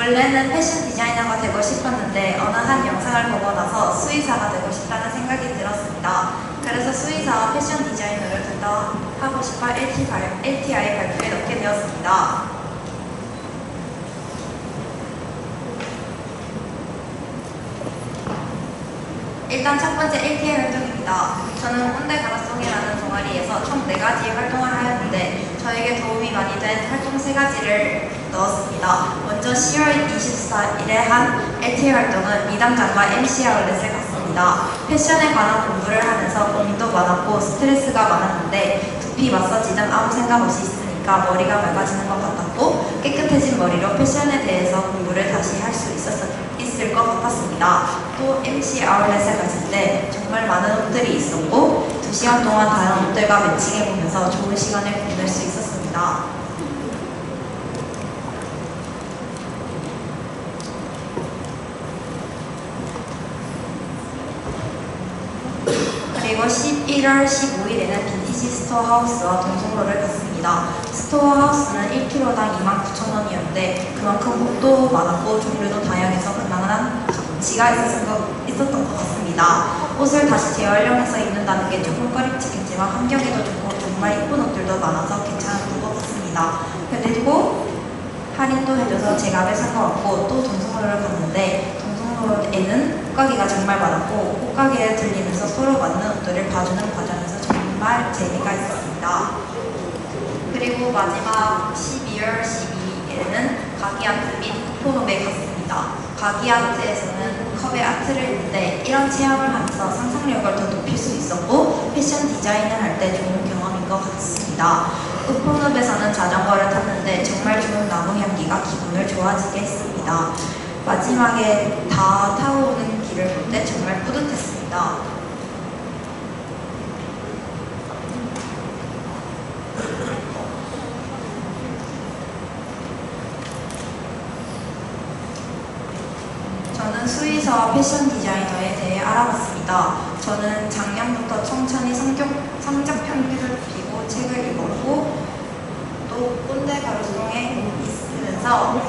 원래는 패션 디자이너가 되고 싶었는데 어느 한 영상을 보고 나서 수의사가 되고 싶다는 생각이 들었습니다. 그래서 수의사와 패션 디자이너를 둘 다 하고 싶어 LTI 발표에 넣게 되었습니다. 일단 첫 번째 LTI 활동입니다. 저는 꼰대 가라송이라는 동아리에서 총 4가지의 활동을 하였는데 저에게 도움이 많이 된 활동 3가지를 넣었습니다. 먼저 10월 24일에 한 LTI 활동은 미담장과 MC 아울렛을 갔습니다. 패션에 관한 공부를 하면서 고민도 많았고 스트레스가 많았는데 두피 마사지 등 아무 생각 없이 있으니까 머리가 맑아지는 것 같았고 깨끗해진 머리로 패션에 대해서 공부를 다시 할 수 있을 것 같았습니다. 또 MC 아울렛을 갔을 때 정말 많은 옷들이 있었고 2시간 동안 다른 옷들과 매칭해보면서 좋은 시간을 보낼 수 있었습니다. 그리고 11월 15일에는 빈티지 스토어 하우스와 동성로를 갔습니다. 스토어 하우스는 1kg당 29,000원이었는데 그만큼 옷도 많았고 종류도 다양해서 그만한 값어치가 있었던 것 같습니다. 옷을 다시 재활용해서 입는다는 게 조금 꺼림칙했지만 환경에도 좋고 정말 예쁜 옷들도 많아서 괜찮았던 것 같습니다. 그리고 할인도 해줘서 제값에 산 것 같고 또 동성로를 갔는데 동성로에는 옷가게가 정말 많았고 옷가게에 들리면서 서로 맞는 옷들을 봐주는 과정에서 정말 재미가 있었습니다. 그리고 마지막 12월 12일에는 가기아트 및 코코노에 갔습니다. 가기아트에서는 컵에 아트를 했는데 이런 체험을 하면서 상상력을 더 높일 수 있었고 패션 디자인을 할 때 좋은 경험인 것 같습니다. 코코노에서는 자전거를 탔는데 정말 좋은 나무 향기가 기분을 좋아지게 했습니다. 마지막에 다 타고 오는 길을 볼 때 정말 뿌듯했습니다. 저는 수의사와 패션 디자이너에 대해 알아봤습니다. 저는 작년부터 천천히 성적 평균을 높이고 책을 읽었고 또 꼰대 가로수동에 있으면서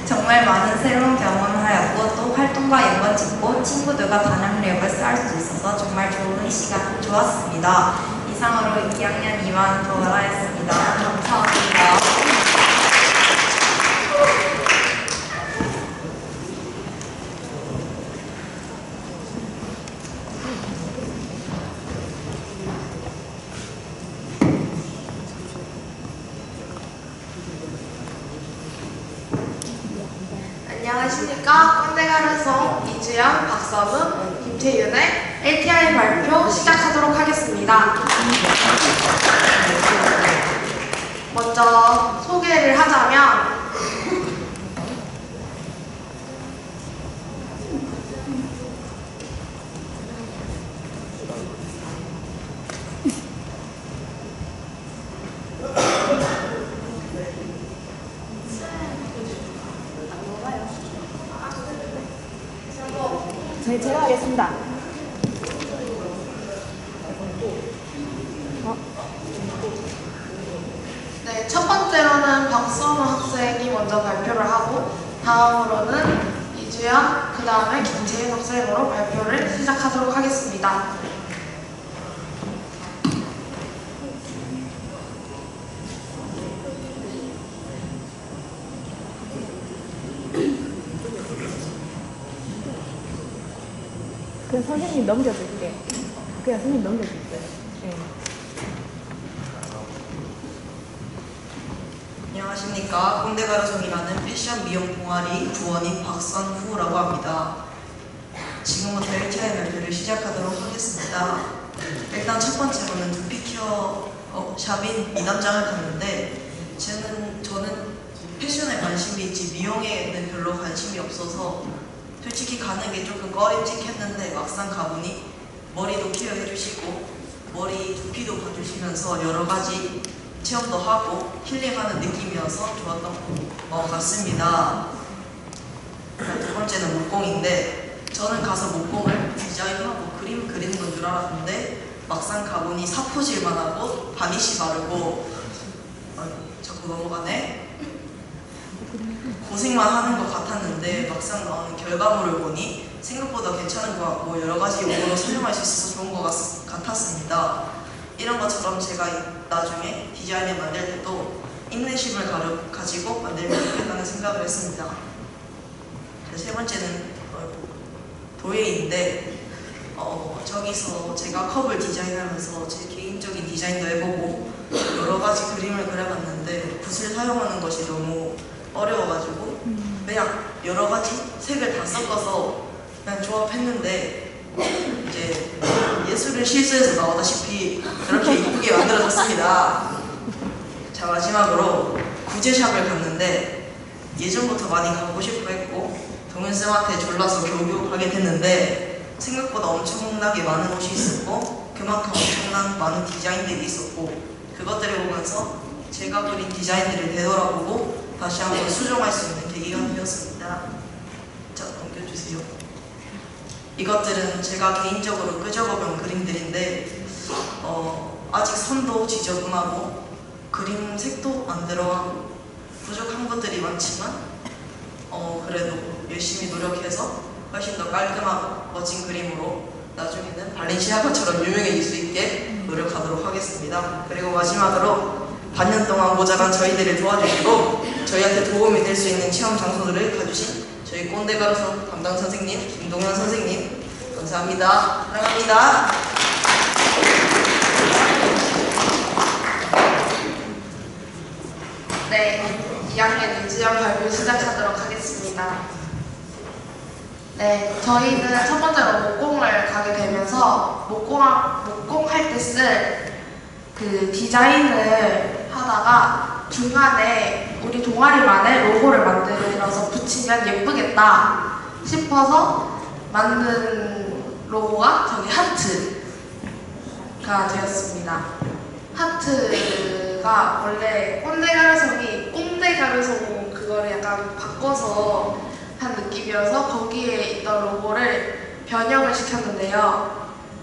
정말 많은 새로운 경험을 하였고 또 활동과 연관 짓고 친구들과 단합력을 쌓을 수 있어서 정말 좋은 시간 좋았습니다. 이상으로 2학년 2반 도라였습니다. 감사합니다. 안녕하십니까. 꼰대가루송 이주영, 박선우, 김태윤의 LTI 발표 시작하도록 하겠습니다. 먼저 소개를 하자면 제가 하겠습니다. 네, 첫 번째로는 박선우 학생이 먼저 발표를 하고 다음으로는 이주영, 그 다음에 김재윤 학생으로 발표를 시작하도록 하겠습니다. 그냥 선생님 넘겨줄게. 그냥 선생님 넘겨줄게. 네. 안녕하십니까. 꼰대가루송이라는 패션 미용 동아리 부원인 박선후라고 합니다. 지금부터 LTI 발표를 시작하도록 하겠습니다. 일단 첫 번째로는 두피케어 샵인 미담장을 갔는데 저는 패션에 관심이 있지 미용에는 별로 관심이 없어서 솔직히 가는 게 조금 꺼림칙했는데 막상 가보니 머리도 케어해주시고 머리 두피도 봐주시면서 여러가지 체험도 하고 힐링하는 느낌이어서 좋았던 것 같습니다. 두 번째는 목공인데 저는 가서 목공을 디자인하고 그림 그리는 건 줄 알았는데 막상 가보니 사포질만 하고 바니쉬 바르고 자꾸 넘어가네. 고생만 하는 것 같았는데 막상 나오는 결과물을 보니 생각보다 괜찮은 것 같고 여러 가지 용어로 설명할 수 있어서 좋은 것 같았습니다. 이런 것처럼 제가 나중에 디자인을 만들 때도 인내심을 가지고 만들면 좋겠다는 생각을 했습니다. 세 번째는 도예인데 저기서 제가 컵을 디자인하면서 제 개인적인 디자인도 해보고 여러 가지 그림을 그려봤는데 붓을 사용하는 것이 너무 어려워가지고 그냥 여러 가지 색을 다 섞어서 그냥 조합했는데 이제 예술은 실수에서 나오다시피 그렇게 이쁘게 만들어졌습니다. 자, 마지막으로 구제샵을 갔는데 예전부터 많이 가보고 싶어 했고 동현쌤한테 졸라서 겨우겨우 가게 됐는데 생각보다 엄청나게 많은 옷이 있었고 그만큼 엄청난 많은 디자인들이 있었고 그것들을 보면서 제가 그린 디자인들을 되돌아보고 다시 한번 수정할 수 있는 계기가 되었습니다. 자, 넘겨주세요. 이것들은 제가 개인적으로 끄적어본 그림들인데 아직 선도 지저분하고 그림 색도 안 들어가고 부족한 것들이 많지만 그래도 열심히 노력해서 훨씬 더 깔끔하고 멋진 그림으로 나중에는 발렌시아가처럼 유명해질 수 있게 노력하도록 하겠습니다. 그리고 마지막으로 반년 동안 모자란 저희들을 도와주시고 저희한테 도움이 될 수 있는 체험 장소들을 가주신 저희 꼰대가루소 담당 선생님 김동현 선생님 감사합니다. 사랑합니다. 네, 2학년 이주연 발표 시작하도록 하겠습니다. 네, 저희는 첫 번째로 목공을 가게 되면서 목공할 때 쓸 그 디자인을 하다가 중간에 우리 동아리만의 로고를 만들어서 붙이면 예쁘겠다 싶어서 만든 로고가 저기 하트가 되었습니다. 하트가 원래 꼰대가루송이 꼰대가루송 그거를 약간 바꿔서 한 느낌이어서 거기에 있던 로고를 변형을 시켰는데요.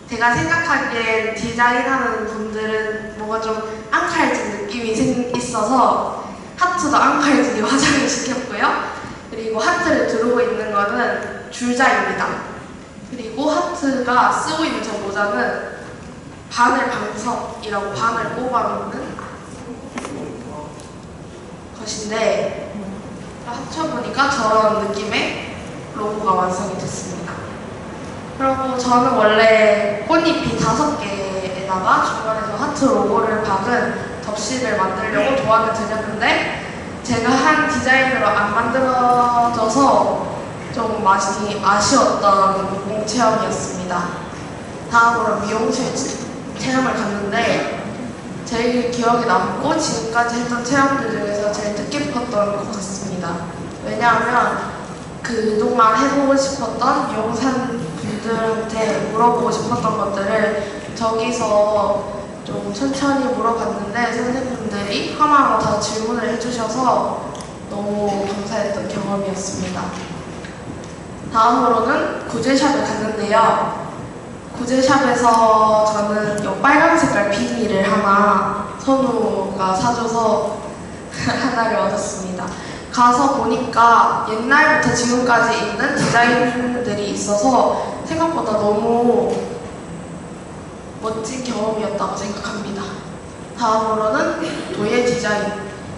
제가 생각하기엔 디자인하는 분들은 뭔가 좀 앙칼진 느낌이 있어서 하트도 앙칼진이 화장을 시켰고요. 그리고 하트를 두르고 있는 거는 줄자입니다. 그리고 하트가 쓰고 있는 저 모자는 바늘 방석이라고 바늘 꼽아놓는 것인데 합쳐보니까 저런 느낌의 로고가 완성이 됐습니다. 그리고 저는 원래 꽃잎이 5개에다가 중간에서 하트 로고를 박은 접시를 만들려고 도안을 드렸는데 제가 한 디자인으로 안 만들어져서 좀 많이 아쉬웠던 목공 체험이었습니다. 다음으로 미용실 체험을 갔는데 제일 기억에 남고 지금까지 했던 체험들 중에서 제일 뜻깊었던 것 같습니다. 왜냐하면 그동안 해보고 싶었던 미용사 분들한테 물어보고 싶었던 것들을 저기서 좀 천천히 물어봤는데 선생님들이 하나하나 다 질문을 해주셔서 너무 감사했던 경험이었습니다. 다음으로는 구제샵을 갔는데요. 구제샵에서 저는 이 빨간 색깔 비닐을 하나 선우가 사줘서 하나를 얻었습니다. 가서 보니까 옛날부터 지금까지 있는 디자인들이 있어서 생각보다 너무 멋진 경험이었다고 생각합니다. 다음으로는 도예 디자인.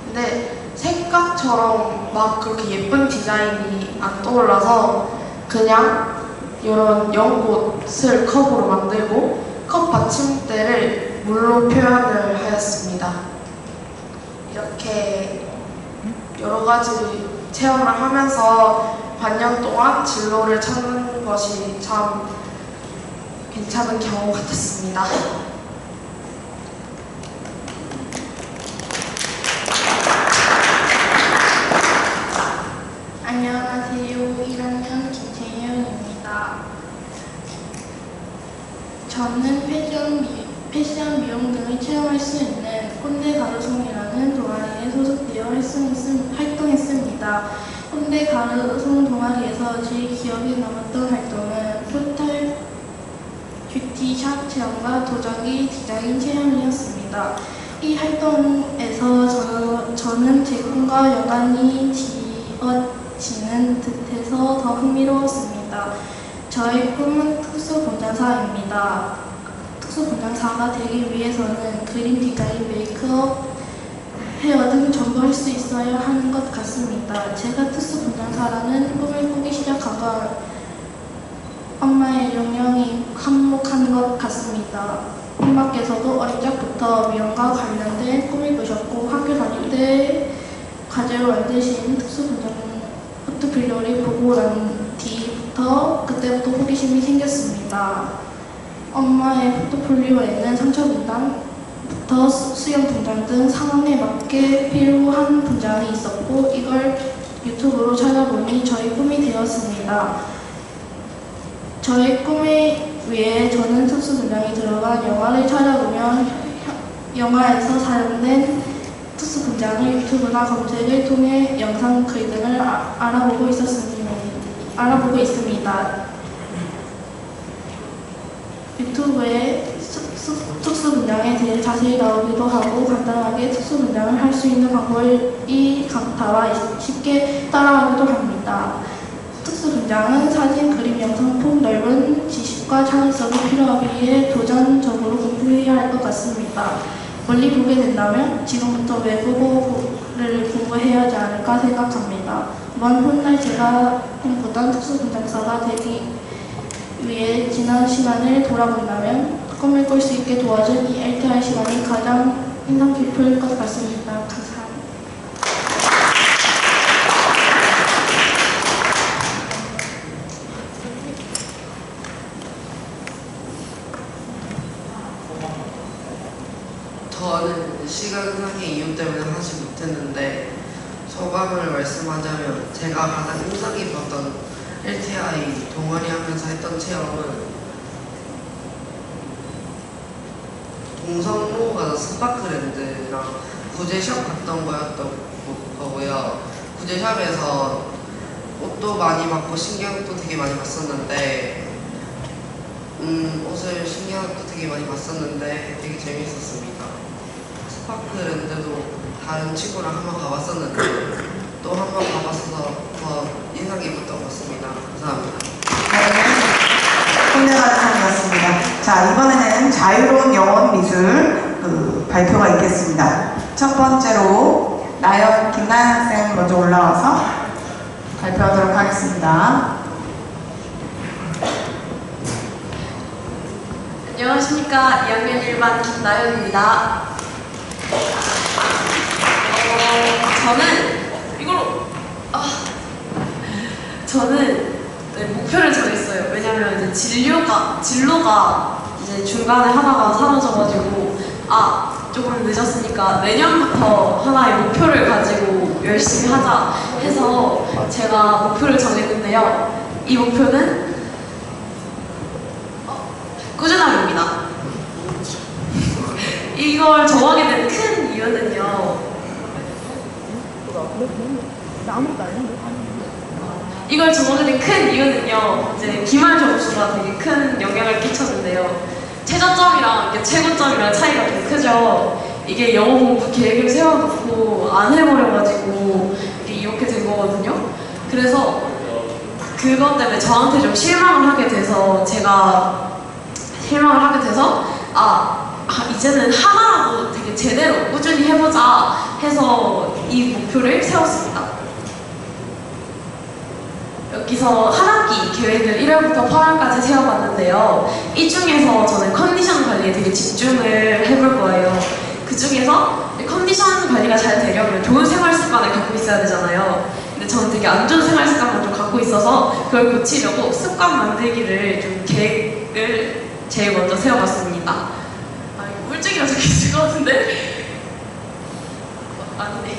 근데 생각처럼 막 그렇게 예쁜 디자인이 안 떠올라서 그냥 이런 연꽃을 컵으로 만들고 컵 받침대를 물로 표현을 하였습니다. 이렇게 여러 가지 체험을 하면서 반년 동안 진로를 찾는 것이 참 괜찮은 경험 같았습니다. 안녕하세요. 1학년 김채영입니다. 저는 패션 미용 등을 체험할 수 있는 꼰대 가루송이라는 동아리에 소속되어 활동했습니다. 꼰대 가루송 동아리에서 제일 기억에 남았던 활동은 포털 뷰티샵 체험과 도자기 디자인 체험이었습니다. 이 활동에서 저는 제 꿈과 연관이 지었던 듯해서 더 흥미로웠습니다. 저의 꿈은 특수분장사입니다. 특수분장사가 되기 위해서는 그림 디자인, 메이크업, 헤어 등 전부 할 수 있어야 하는 것 같습니다. 제가 특수분장사라는 꿈을 꾸기 시작한 건 엄마의 영향이 한몫한 것 같습니다. 엄마께서도 어린 적부터 미용과 관련된 꿈을 꾸셨고 학교 다닐 때 과제로 만드신 특수분장 포트폴리오를 보고 난 뒤부터 그때부터 호기심이 생겼습니다. 엄마의 포트폴리오에는 상처 분장부터 수영 분장 등 상황에 맞게 필요한 분장이 있었고 이걸 유튜브로 찾아보니 저의 꿈이 되었습니다. 저의 꿈에 위해 저는 특수분장이 들어간 영화를 찾아보면 영화에서 사용된 특수분장을 유튜브나 검색을 통해 영상, 글 등을 알아보고 있습니다. 유튜브에 특수분장에 대해 자세히 나오기도 하고 간단하게 특수분장을 할 수 있는 방법이 나와 쉽게 따라하기도 합니다. 특수분장은 사진, 그림, 영상 폭 넓은 지식과 창의성이 필요하기에 도전적으로 공부해야 할 것 같습니다. 멀리 보게 된다면 지금부터 외국어를 공부해야 하지 않을까 생각합니다. 먼 훗날 제가 꿈꾸던 특수분장사가 되기 위해 지난 시간을 돌아본다면 꿈을 꿀 수 있게 도와준 이 LTI 시간이 가장 인상 깊을 것 같습니다. 감사합니다. 저는 시간상의 이유 때문에 하지 못했는데 소감을 말씀하자면 제가 가장 인상 깊었던 LTI 동아리 하면서 했던 체험은 동성로 가서 스파크랜드랑 구제샵 갔던 거고요. 구제샵에서 옷도 많이 받고 신경도 되게 많이 봤었는데 옷을 신경도 되게 많이 봤었는데 되게 재밌었습니다. 스파크랜드도 다른 친구랑 한번 가봤었는데 또 한 번 가봤어서 더 인상 깊었던 것 같습니다. 감사합니다. 네, 콘대가르성이었습니다. 자, 이번에는 자유로운 영혼 미술 발표가 있겠습니다. 첫 번째로 김나연 학생 먼저 올라와서 발표하도록 하겠습니다. 안녕하십니까. 2학년 1반 김나연입니다. 저는 목표를 정했어요. 왜냐면 이제 진로가 이제 중간에 하나가 사라져가지고 조금 늦었으니까 내년부터 하나의 목표를 가지고 열심히 하자 해서 제가 목표를 정했는데요. 이 목표는 꾸준함입니다. 이걸 정하게 된 큰 이유는요. 이걸 정하게 된 큰 이유는요. 이제 기말 점수가 되게 큰 영향을 끼쳤는데요. 최저점이랑 이게 최고점이랑 차이가 좀 크죠. 이게 영어 공부 계획을 세워놓고 안 해버려가지고 이렇게 된 거거든요. 그래서 그것 때문에 저한테 좀 실망을 하게 돼서 이제는 하나라도 되게 제대로 꾸준히 해보자 해서 이 목표를 세웠습니다. 여기서 한 학기 계획을 1월부터 8월까지 세워봤는데요. 이 중에서 저는 컨디션 관리에 되게 집중을 해볼 거예요. 그 중에서 컨디션 관리가 잘 되려면 좋은 생활 습관을 갖고 있어야 되잖아요. 근데 저는 되게 안 좋은 생활 습관을 좀 갖고 있어서 그걸 고치려고 습관 만들기를 좀 계획을 제일 먼저 세워봤습니다. 이거 꿀증이라 적혀있을 것 같은데? 아니네.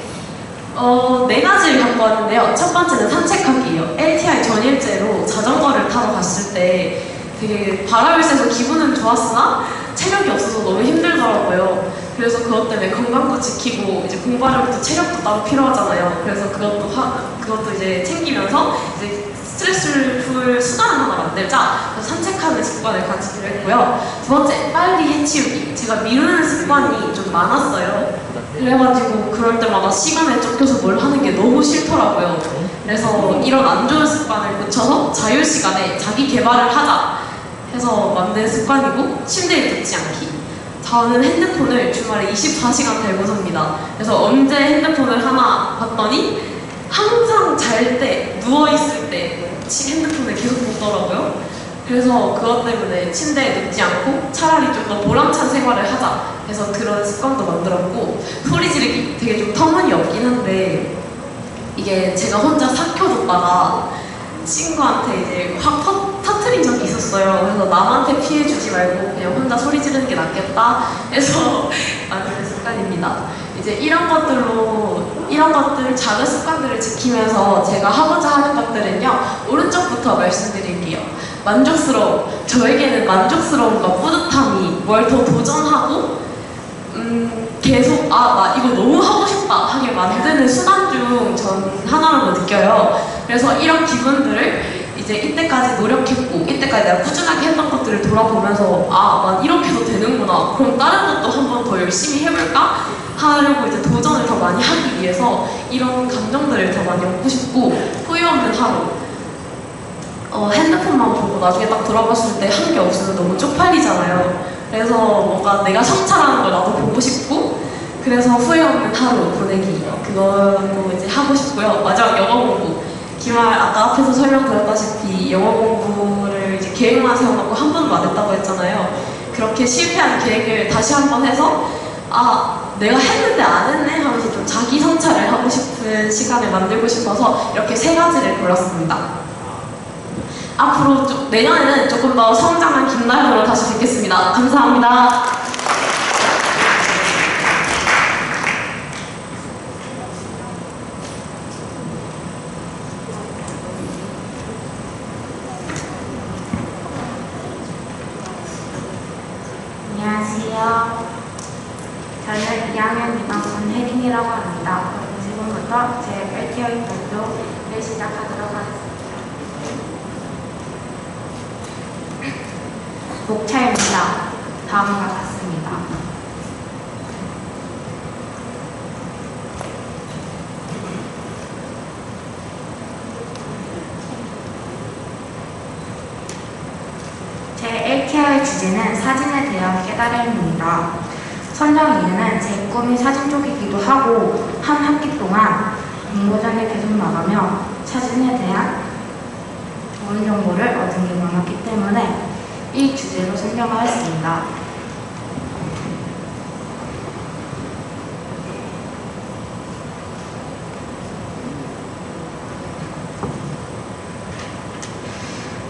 4가지를 갖고 왔는데요. 첫 번째는 산책하기예요. LTI 전일제로 자전거를 타러 갔을 때 되게 바람을 쐬서 기분은 좋았으나 체력이 없어서 너무 힘들더라고요. 그래서 그것 때문에 건강도 지키고 이제 공부하려면 체력도 따로 필요하잖아요. 그래서 그것도 이제 챙기면서 이제 스트레스를 풀 수단을 하나 만들자. 그래서 산책하는 습관을 가지기로 했고요. 두 번째, 빨리 해치우기. 제가 미루는 습관이 좀 많았어요. 그래가지고 그럴 때마다 시간에 쫓겨서 뭘 하는 게 너무 싫더라고요. 그래서 이런 안 좋은 습관을 고쳐서 자유 시간에 자기 개발을 하자 해서 만든 습관이고, 침대에 눕지 않기. 저는 핸드폰을 주말에 24시간 달고 삽니다. 그래서 언제 핸드폰을 하나 봤더니 항상 잘 때, 누워있을 때 핸드폰을 계속 보더라고요. 그래서 그것 때문에 침대에 눕지 않고 차라리 좀 더 보람찬 생활을 하자 해서 그런 습관도 만들었고, 소리 지르기 되게 좀 터무니없긴 한데, 이게 제가 혼자 삭혀뒀다가 친구한테 이제 확 터트린 적이 있었어요. 그래서 남한테 피해 주지 말고 그냥 혼자 소리 지르는 게 낫겠다 해서 만든 습관입니다. 이제 이런 것들, 작은 습관들을 지키면서 제가 하고자 하는 것들은요, 오른쪽부터 말씀드릴게요. 저에게는 만족스러움과 뿌듯함이 뭘 더 도전하고, 계속, 나 이거 너무 하고 싶다 하게 만드는 순간 중 전 하나라고 느껴요. 그래서 이런 기분들을 이제 이때까지 노력했고, 이때까지 내가 꾸준하게 했던 것들을 돌아보면서, 난 이렇게 해도 되는구나. 그럼 다른 것도 한 번 더 열심히 해볼까? 하려고 이제 도전을 더 많이 하기 위해서 이런 감정들을 더 많이 얻고 싶고, 후회 없는 하루. 핸드폰만 보고 나중에 딱 돌아봤을 때 한 게 없으면 너무 쪽팔리잖아요. 그래서 뭔가 내가 성찰하는 걸 나도 보고 싶고, 그래서 후회 없는 하루 보내기, 그거도 이제 하고 싶고요. 마지막 영어 공부. 기말 아까 앞에서 설명드렸다시피 영어 공부를 이제 계획만 세워놓고 한 번도 안 했다고 했잖아요. 그렇게 실패한 계획을 다시 한 번 해서 내가 했는데 안 했네 하면서 좀 자기 성찰을 하고 싶은 시간을 만들고 싶어서 이렇게 3가지를 골랐습니다. 앞으로 내년에는 조금 더 성장한 김나연으로 다시 뵙겠습니다. 감사합니다. 안녕하세요. 저는 2학년 2반 권혜린이라고 합니다. 지금부터 제 LTI 발표를 시작하도록 하겠습니다. 목차입니다. 다음과 같습니다. 제 LTI 주제는 사진에 대한 깨달음입니다. 선정 이유는 제 꿈이 사진 쪽이기도 하고, 한 학기 동안 공모전에 계속 나가며 사진에 대한 좋은 정보를 얻은 게 많았기 때문에 이 주제로 선정하였습니다.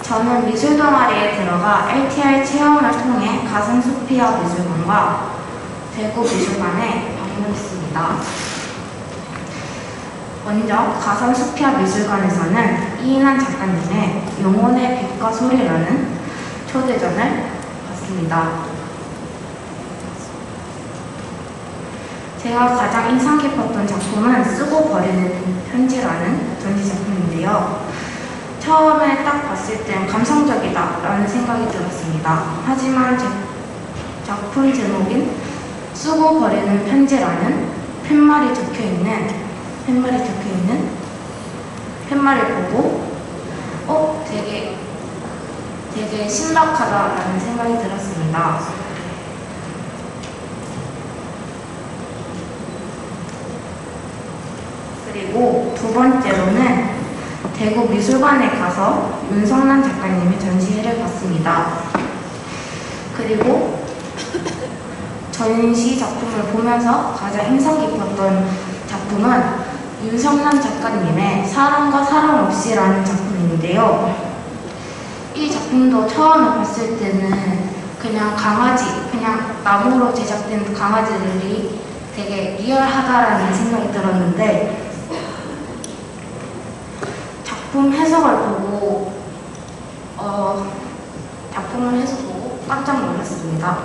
저는 미술 동아리에 들어가 LTI 체험을 통해 가슴소피아 미술관과 대구 미술관에 방문했습니다. 먼저 가슴소피아 미술관에서는 이인환 작가님의 영혼의 빛과 소리라는 초대전을 봤습니다. 제가 가장 인상 깊었던 작품은 쓰고 버리는 편지라는 전시작품인데요. 처음에 딱 봤을 땐 감성적이다라는 생각이 들었습니다. 하지만 제 작품 제목인 쓰고 버리는 편지라는 팻말이 적혀있는 팻말을 보고 되게 신박하다라는 생각이 들었습니다. 그리고 두 번째로는 대구 미술관에 가서 윤성란 작가님의 전시회를 봤습니다. 그리고 전시 작품을 보면서 가장 인상 깊었던 작품은 윤성란 작가님의 사람과 사람 없이라는 작품인데요. 이 작품도 처음에 봤을 때는 그냥 나무로 제작된 강아지들이 되게 리얼하다라는 생각이 들었는데, 작품 해석을 보고 깜짝 놀랐습니다.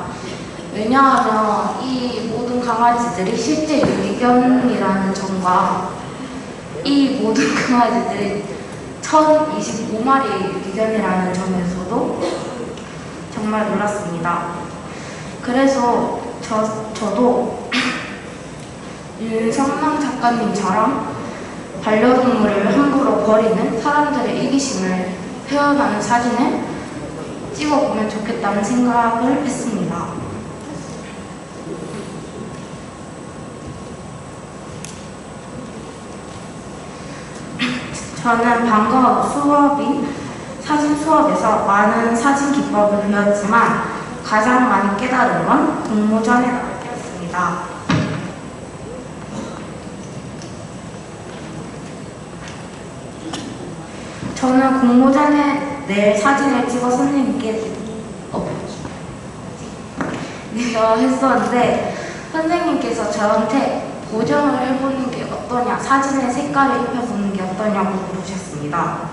왜냐하면 이 모든 강아지들이 실제 유기견이라는 점과 이 모든 강아지들이 1025마리 유기견이라는 점에서도 정말 놀랐습니다. 그래서 저도 윤성남 작가님처럼 반려동물을 함부로 버리는 사람들의 이기심을 표현하는 사진을 찍어보면 좋겠다는 생각을 했습니다. 저는 방과후 사진 수업에서 많은 사진 기법을 배웠지만 가장 많이 깨달은 건 공모전에 나올 때였습니다. 저는 공모전에 낼 사진을 찍어 선생님께 했었는데 선생님께서 저한테 보정을 해보는 게 어떠냐, 사진의 색깔을 입혀보는 게 어떠냐고 물으셨습니다.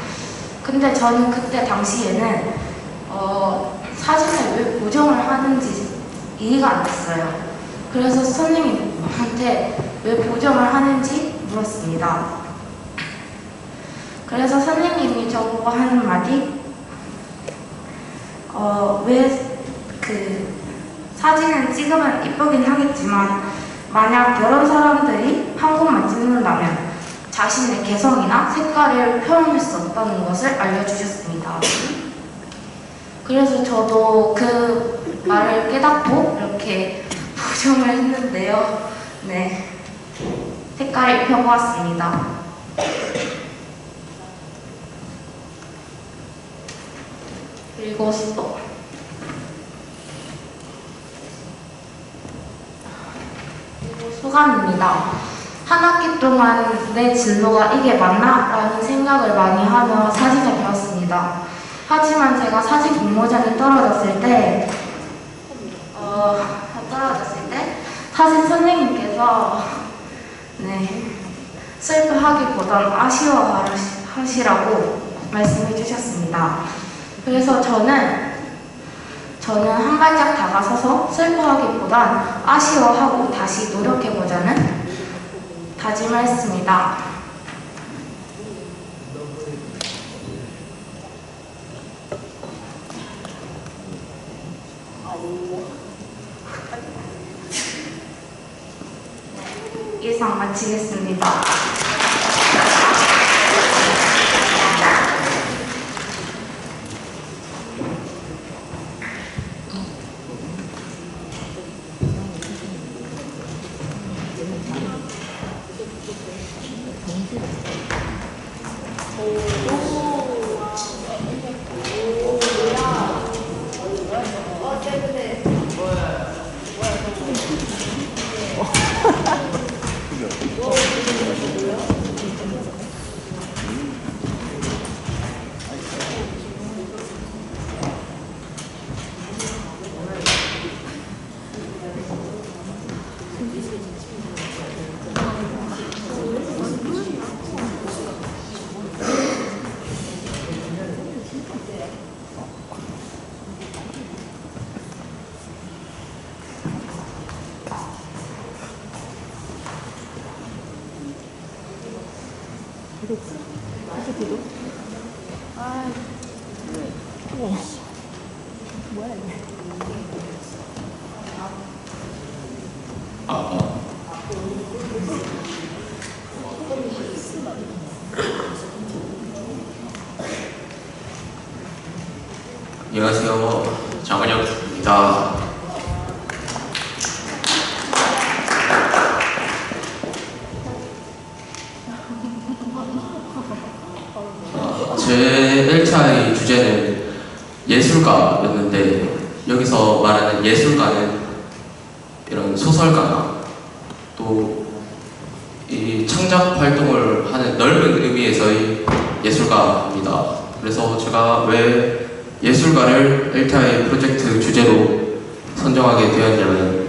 근데 저는 그때 당시에는 사진을 왜 보정을 하는지 이해가 안 됐어요. 그래서 선생님한테 왜 보정을 하는지 물었습니다. 그래서 선생님이 저보고 하는 말이 왜 사진은 찍으면 이쁘긴 하겠지만 만약 여러 사람들이 한 곳만 찍는다면 자신의 개성이나 색깔을 표현할 수 없다는 것을 알려주셨습니다. 그래서 저도 그 말을 깨닫고 이렇게 보정을 했는데요. 네, 색깔을 입혀보았습니다. 그리고 소감입니다. 한 학기 동안 내 진로가 이게 맞나? 라는 생각을 많이 하며 사진을 배웠습니다. 하지만 제가 사진 공모전에 떨어졌을 때 사진 선생님께서 슬퍼하기보단 아쉬워하시라고 말씀해 주셨습니다. 그래서 저는 한 발짝 다가서서 슬퍼하기보단 아쉬워하고 다시 노력해보자는 다짐을 했습니다. 이상 마치겠습니다. 안녕하세요. 장은혁입니다. 제 1차의 주제는 예술가였는데 여기서 말하는 예술가는 이런 소설가나 또 이 창작 활동을 하는 넓은 의미에서의 예술가입니다. 그래서 제가 왜 예술가를 1차의 프로젝트 주제로 선정하게 되었냐면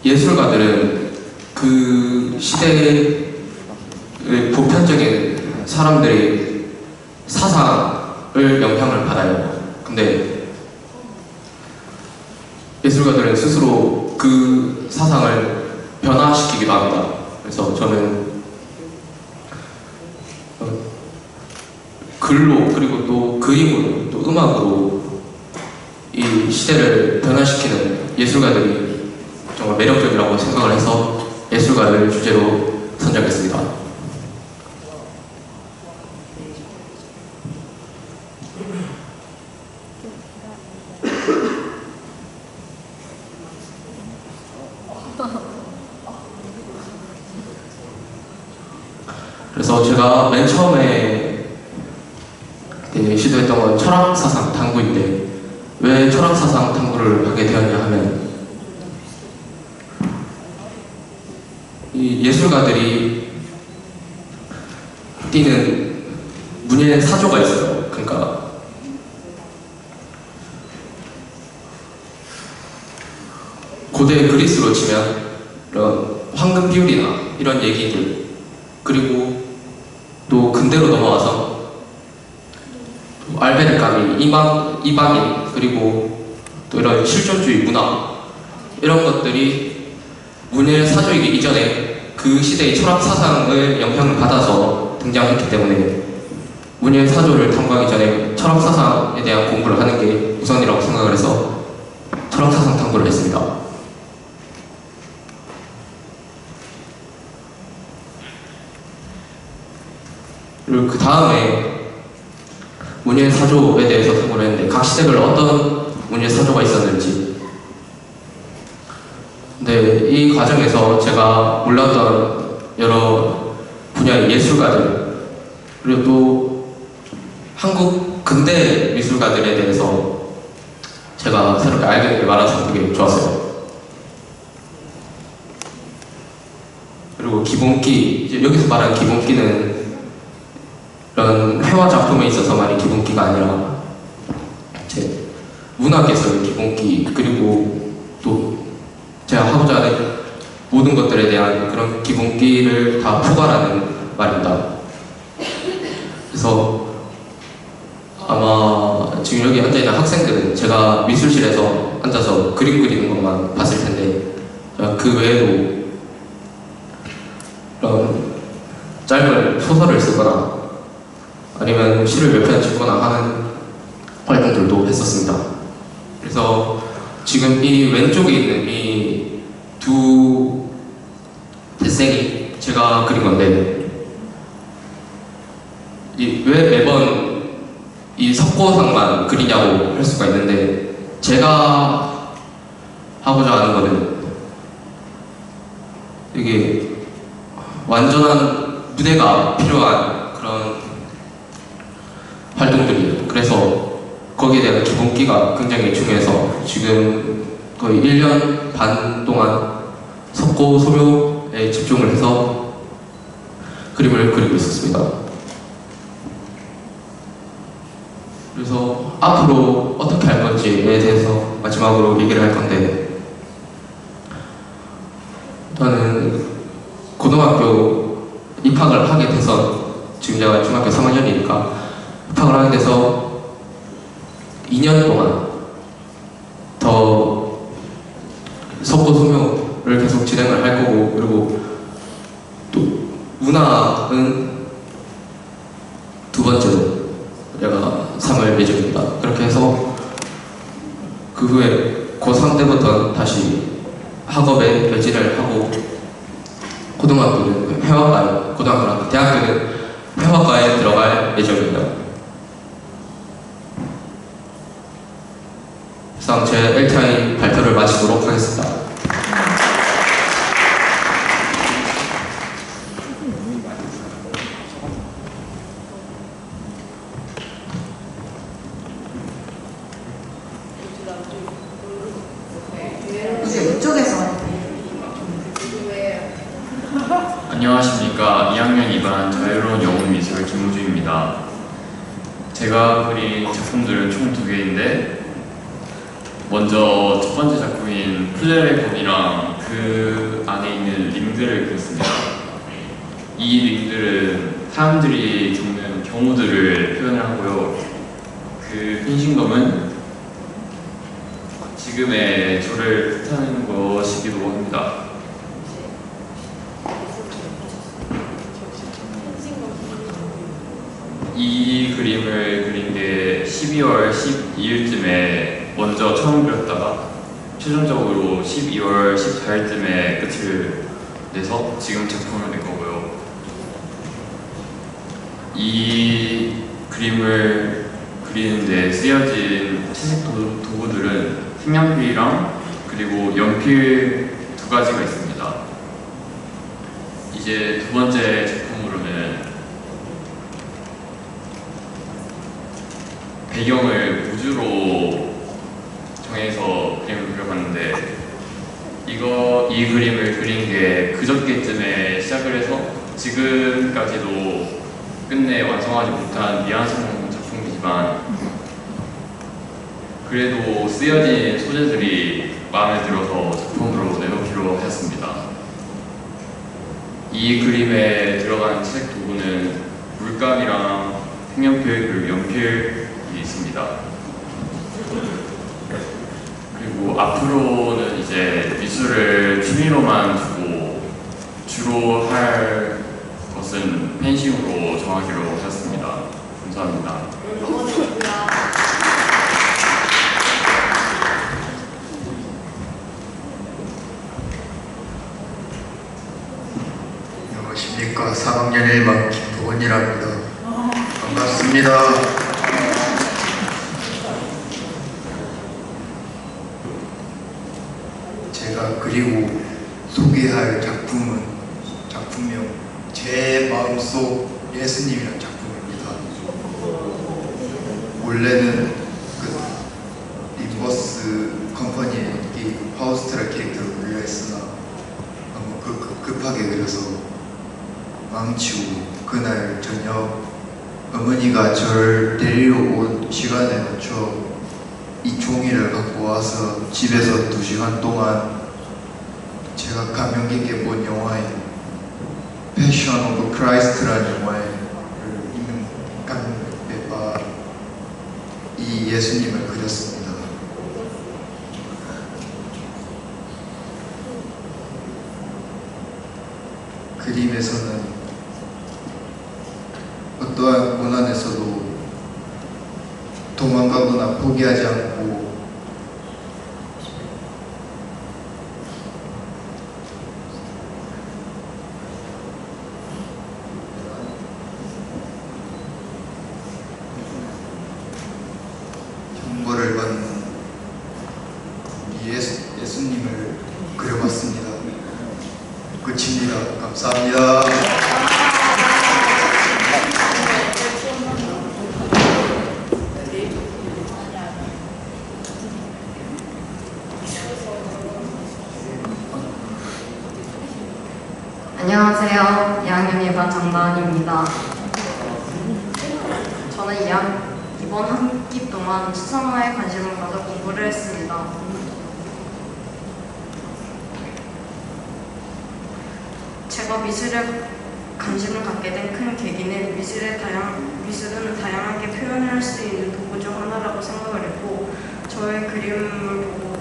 예술가들은 그 시대의 보편적인 사람들의 사상을 영향을 받아요. 근데 예술가들은 스스로 그 사상을 변화시키기도 합니다. 그래서 저는 글로 그리고 또 그림으로 또 음악으로 이 시대를 변화시키는 예술가들이 정말 매력적이라고 생각을 해서 예술가를 주제로 그래서 제가 맨 처음에 시도했던 건 철학사상 탐구인데 왜 철학사상 탐구를 하게 되었냐 하면 이 예술가들이 띠는 문예 사조가 있어요. 그러니까 고대 그리스로 치면 이런 황금 비율이나 이런 얘기들, 그리고 또 근대로 넘어와서 또 알베르 까미, 이방인, 그리고 또 이런 실존주의 문화, 이런 것들이 문예 사조이기 이전에 그 시대의 철학 사상을 영향을 받아서 등장했기 때문에 문예 사조를 탐구하기 전에 철학 사상에 대한 공부를 하는 게 우선이라고 생각을 해서 철학 사상 탐구를 했습니다. 그리고 그 다음에 문예 사조에 대해서 탐구를 했는데 각 시대별 어떤 문예 사조가 있었는지, 근데 이 과정에서 제가 몰랐던 여러 분야의 예술가들, 그리고 또 한국 근대 미술가들에 대해서 제가 새롭게 알게 된 게 많아서 되게 좋았어요. 그리고 기본기, 이제 여기서 말하는 기본기는 이런 회화 작품에 있어서만이 기본기가 아니라 제 문학에서의 기본기, 그리고 또 제가 하고자 하는 모든 것들에 대한 그런 기본기를 다 포괄하는 말입니다. 그래서 아마 지금 여기 앉아있는 학생들은 제가 미술실에서 앉아서 그림 그리는 것만 봤을 텐데 그 외에도 이런 짧은 소설을 쓰거나 아니면 시를 몇 편 찍거나 하는 활동들도 했었습니다. 그래서 지금 이 왼쪽에 있는 이 두 대생이 제가 그린 건데, 왜 매번 이 석고상만 그리냐고 할 수가 있는데, 제가 하고자 하는 거는 이게 완전한 무대가 필요한 그런 활동들이에요. 그래서 거기에 대한 기본기가 굉장히 중요해서 지금 거의 1년 반 동안 석고 소묘에 집중을 해서 그림을 그리고 있었습니다. 그래서 앞으로 어떻게 할 건지에 대해서 마지막으로 얘기를 할 건데, 저는 고등학교 입학을 하게 돼서, 지금 제가 중학교 3학년이니까 입학을 하게 돼서 2년 동안 더 석고 소묘를 계속 진행을 할 거고, 그리고 또 문학은 두 번째로 제가 상을 예정입니다. 그렇게 해서 그 후에 고3 때부터 다시 학업에 매진을 하고, 고등학교는 회화과에, 대학교는 회화과에 들어갈 예정입니다. 이상 제 LTI 발표를 마치도록 하겠습니다. 이제 이쪽에서 안녕하십니까. 2학년 2반 자유로운 영혼미술 김우주입니다. 제가 그린 작품들은 총 2개인데, 먼저 첫 번째 작품인 플레레 검이랑 그 안에 있는 링들을 그렸습니다. 이 링들은 사람들이 겪는 경우들을 표현을 하고요. 그 펜싱검은 지금의 저를 뜻하는 것이기도 합니다. 이 그림을 그린 게 12월 12일쯤에 먼저 처음 그렸다가 최종적으로 12월 14일쯤에 끝을 내서 지금 작품을 낸 거고요. 이 그림을 그리는데 쓰여진 채색 도구들은 색연필이랑 그리고 연필 2가지가 있습니다. 이제 두 번째 작품으로는 배경을 우주로 정해서 그림을 그려봤는데 이 그림을 그린 게 그저께쯤에 시작을 해서 지금까지도 끝내 완성하지 못한 미완성 작품이지만 그래도 쓰여진 소재들이 마음에 들어서 작품으로 내놓기로 하였습니다. 이 그림에 들어간 책 도구는 물감이랑 색연필 그리고 연필이 있습니다. 그리고 앞으로는 이제 미술을 취미로만 두고 주로 할 것은 펜싱으로 정하기로 하였습니다. 감사합니다. 안녕하십니까. 3학년 1반 김보건이랍니다. 반갑습니다. 제가 그리고 소개할 작품명 제 마음속 예수님이라는 작품입니다. 원래는 림버스 컴퍼니의 파우스트라 캐릭터를 그리려 했으나 너무 급하게 그려서 망치고 그날 저녁 어머니가 저를 데리러 온 시간에 맞춰 이 종이를 갖고 와서 집에서 2시간 동안 제가 감명 깊게 본 영화인 패션 오브 크라이스트라는 영화에 있는 감명에 빠 이 예수님을 그렸습니다. 그림에서는 어떠한 고난에서도 도망가거나 포기하지 않고 형벌을 받는 예수님을 그려봤습니다. 끝입니다. 감사합니다. 안녕하세요. 2학년 1반 장다은입니다. 저는 이번 학기 동안 수상화에 관심을 가져 공부를 했습니다. 제가 미술에 관심을 갖게 된 큰 계기는 미술은 다양하게 표현할 수 있는 도구 중 하나라고 생각을 했고 저의 그림을 보고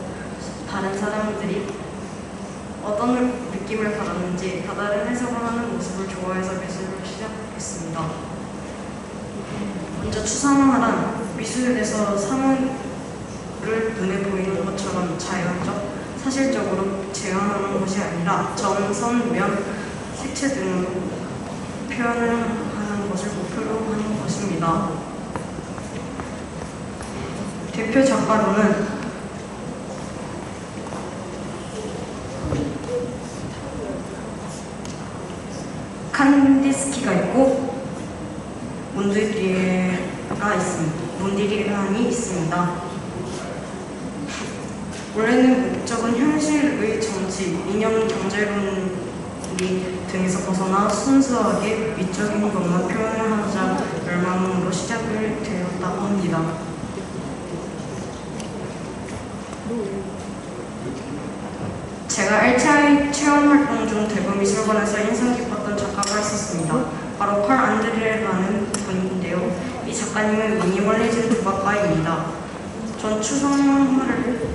다른 사람들이 어떤 느낌을 받았는지 다른 해석을 하는 모습을 좋아해서 미술을 시작했습니다. 먼저 추상화란 미술에서 사물을 눈에 보이는 것처럼 자연적, 사실적으로 재현하는 것이 아니라 점, 선, 면, 색채 등으로 표현을 하는 것을 목표로 하는 것입니다. 대표 작가로는 칸디스키가 있고 몬디리안이 있습니다. 원래는 목적은 현실의 정치, 이념, 경제론 등에서 벗어나 순수하게 미적인 것만 표현을 하자 열망으로 시작을 되었다고 합니다. 제가 LTI 체험활동 중 대구미술관에서 인상 깊었던 작가가 있었습니다. 바로 컬 안드레라는 분인데요. 이 작가님은 미니멀리즘 도박가입니다. 전 추상화를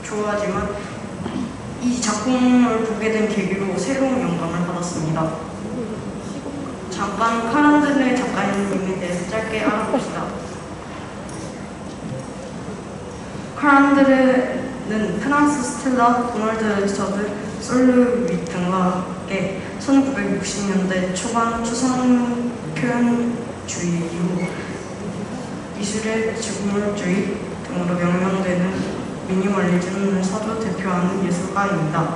좋아하지만 이 작품을 보게 된 계기로 새로운 영감을 받았습니다. 잠깐 컬 안드레 작가님에 대해서 짧게 알아봅시다. 컬 안드레는 프랑스 스텔라, 도널드 저드, 솔르윗 등과 함께 1960년대 초반 추상 표현주의 이후 미술의 직물주의 등으로 명명되는 미니멀리즘을 서로 대표하는 예술가입니다.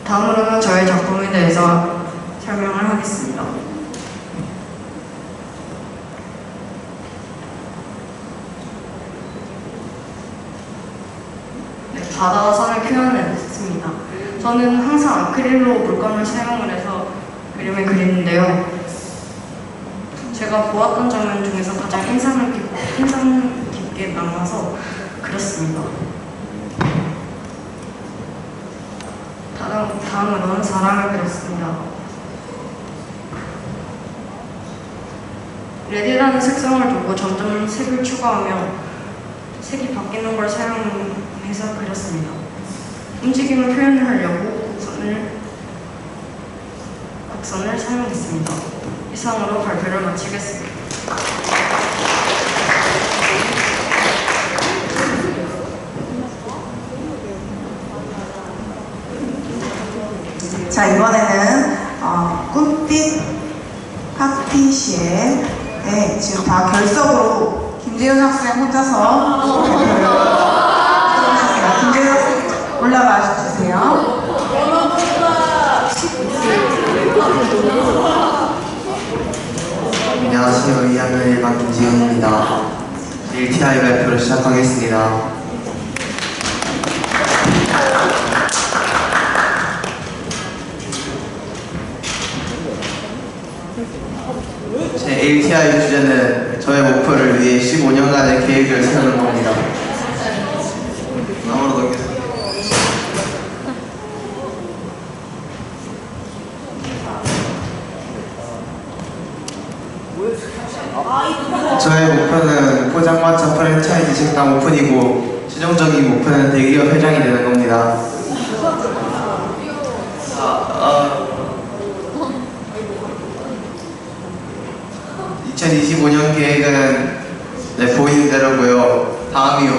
다음으로는 저의 작품에 대해서 설명을 하겠습니다. 네, 바다와 산을 표현했습니다. 저는 항상 아크릴로 물감을 사용을 해서 그림을 그리는데요. 제가 보았던 장면 중에서 가장 인상 깊게 남아서 그렸습니다. 다음으로는 사랑을 그렸습니다. 레드라는 색상을 두고 점점 색을 추가하며 색이 바뀌는 걸 사용해서 그렸습니다. 움직임을 표현하려고 곡선을 사용했습니다. 이상으로 발표를 마치겠습니다. 자, 이번에는 꿈빛 파티시에 지금 다 결석으로 김재훈 학생 혼자서 발표를 하겠습니다. 김재훈 학생 올라가 주세요. 안녕하세요. 2학년 1반 김지훈입니다. LTI 발표를 시작하겠습니다. 제 LTI 주제는 저의 목표를 위해 15년간의 계획을 세우는 겁니다. 다음으로 넘기겠습니다. 저의 목표는 포장마차 프랜차이즈 식당 오픈이고 최종적인 목표는 대기업 회장이 되는 겁니다. 2025년 계획은 보이는 대로고요. 다음이요.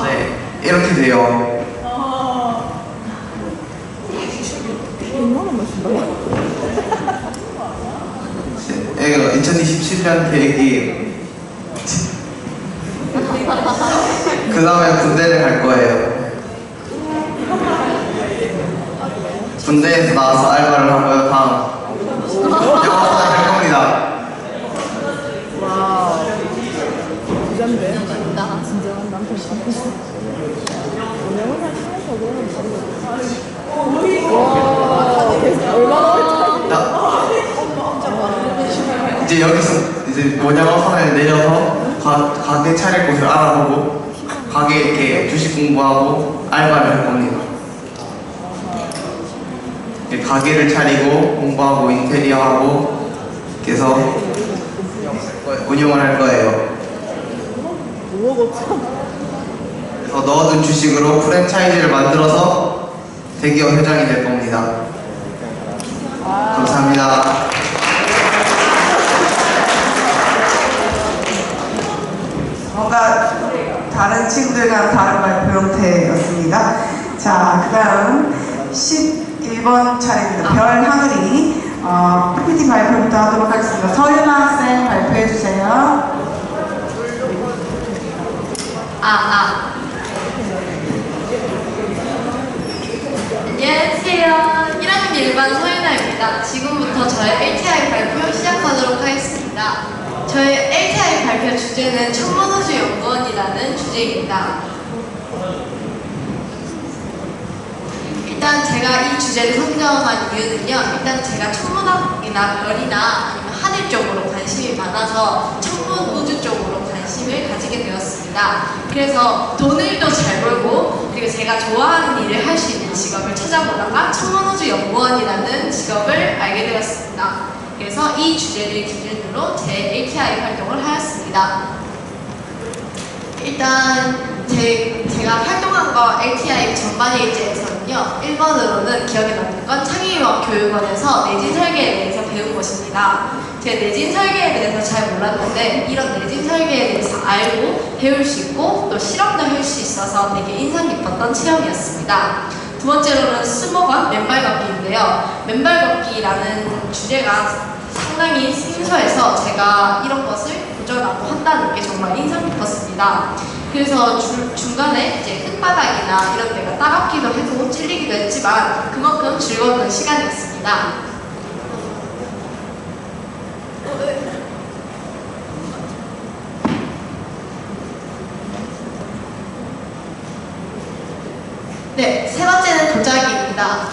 네, 이렇게 돼요. 2027년 계획이 그 다음에 군대를 갈 거예요. 군대에서 나와서 알바를 하고요. 다음 영화사가 될 겁니다. 와우. 부자인데? 진정한 남편 같았어. 영화사 시간서 그러면 와, 얼마나 이제 여기서 이제 원양어선을 내려서 가게 차릴 곳을 알아보고 가게 이렇게 주식 공부하고 알바를 할 겁니다. 가게를 차리고 공부하고 인테리어하고 그래서 운영을 할 거예요. 그래서 넣어둔 주식으로 프랜차이즈를 만들어서 대기업 회장이 될 겁니다. 감사합니다. 뭔가 다른 친구들과 다른 발표 형태였습니다. 자, 그 다음 11번 차례입니다. 별 하늘이 PPT 발표부터 하도록 하겠습니다. 서윤아 학생 발표해 주세요. 안녕하세요. 1학년 1반 서윤아입니다. 지금부터 저의 LTI 발표 시작하도록 하겠습니다. 저의 LTI 발표 주제는 천문우주 연구원이라는 주제입니다. 일단 제가 이 주제를 선정한 이유는요. 일단 제가 천문학이나 별이나 아니면 하늘 쪽으로 관심이 많아서 천문우주 쪽으로 관심을 가지게 되었습니다. 그래서 돈을 또 잘 벌고 그리고 제가 좋아하는 일을 할 수 있는 직업을 찾아보다가 천문우주 연구원이라는 직업을 알게 되었습니다. 그래서 이 주제를 기준으로 제 LTI 활동을 하였습니다. 일단 제가 활동한 거 LTI 전반의 일지에서는요. 1번으로는 기억에 남는 건 창의유학 교육원에서 내진 설계에 대해서 배운 것입니다. 제가 내진 설계에 대해서 잘 몰랐는데 이런 내진 설계에 대해서 알고 배울 수 있고 또 실험도 할 수 있어서 되게 인상 깊었던 체험이었습니다. 두 번째로는 스모건 맨발 걷기인데요. 맨발 걷기라는 주제가 상당히 생소해서 제가 이런 것을 도전하고 한다는 게 정말 인상 깊었습니다. 그래서 중간에 이제 흙바닥이나 이런 데가 따갑기도 했고 찔리기도 했지만 그만큼 즐거웠던 시간이었습니다. 네, 세 번째는 도자기입니다.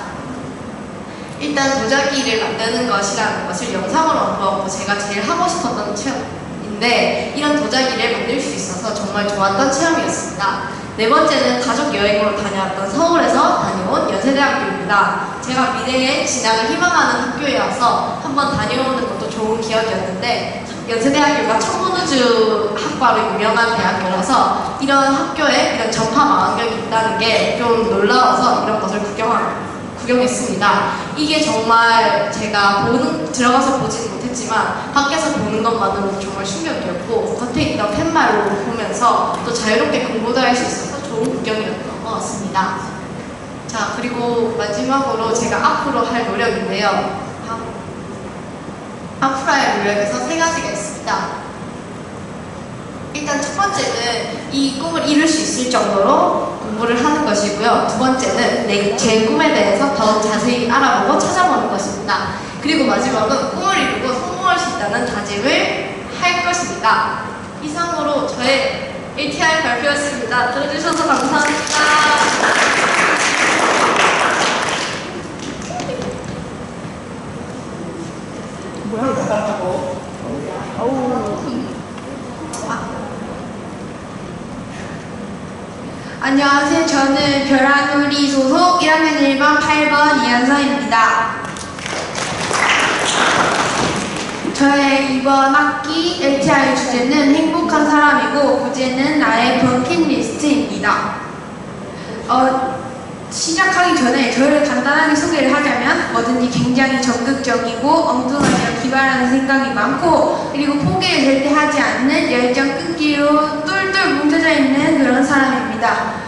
일단 도자기를 만드는 것이라는 것을 영상으로 보았고 제가 제일 하고 싶었던 체험인데 이런 도자기를 만들 수 있어서 정말 좋았던 체험이었습니다. 네 번째는 가족 여행으로 다녀왔던 서울에서 다녀온 연세대학교입니다. 제가 미래에 진학을 희망하는 학교여서 한번 다녀오는 것도 좋은 기억이었는데 연세대학교가 천문우주 학과로 유명한 대학교라서 이런 학교에 이런 전파 망원경이 있다는 게 좀 놀라워서 이런 것을 구경했습니다. 이게 정말 제가 들어가서 보지는 못했지만 밖에서 보는 것만으로도 정말 충격이었고 겉에 있던 팻말로 보면서 또 자유롭게 공부도 할 수 있어서 좋은 구경이었던 것 같습니다. 자, 그리고 마지막으로 제가 앞으로 할 노력인데요. 앞으로 할 노력에서 세 가지가 있습니다. 일단 첫 번째는 이 꿈을 이룰 수 있을 정도로 공부를 하는 것이고요. 두 번째는 제 꿈에 대해서 더 자세히 알아보고 찾아보는 것입니다. 그리고 마지막은 꿈을 이루고 성공할 수 있다는 다짐을 할 것입니다. 이상으로 저의 ATI 발표였습니다. 들어주셔서 감사합니다. 뭐야 이거? 어우. 안녕하세요. 저는 벼랑누리 소속 1학년 1반 8번 이한서입니다. 저의 이번 학기 LTI 주제는 행복한 사람이고 부제는 나의 버킷리스트입니다. 시작하기 전에 저를 간단하게 소개를 하자면 뭐든지 굉장히 적극적이고 엉뚱하지만 기발하는 생각이 많고 그리고 포기를 절대 하지 않는 열정 끈기로 똘똘 뭉쳐져 있는 그런 사람입니다.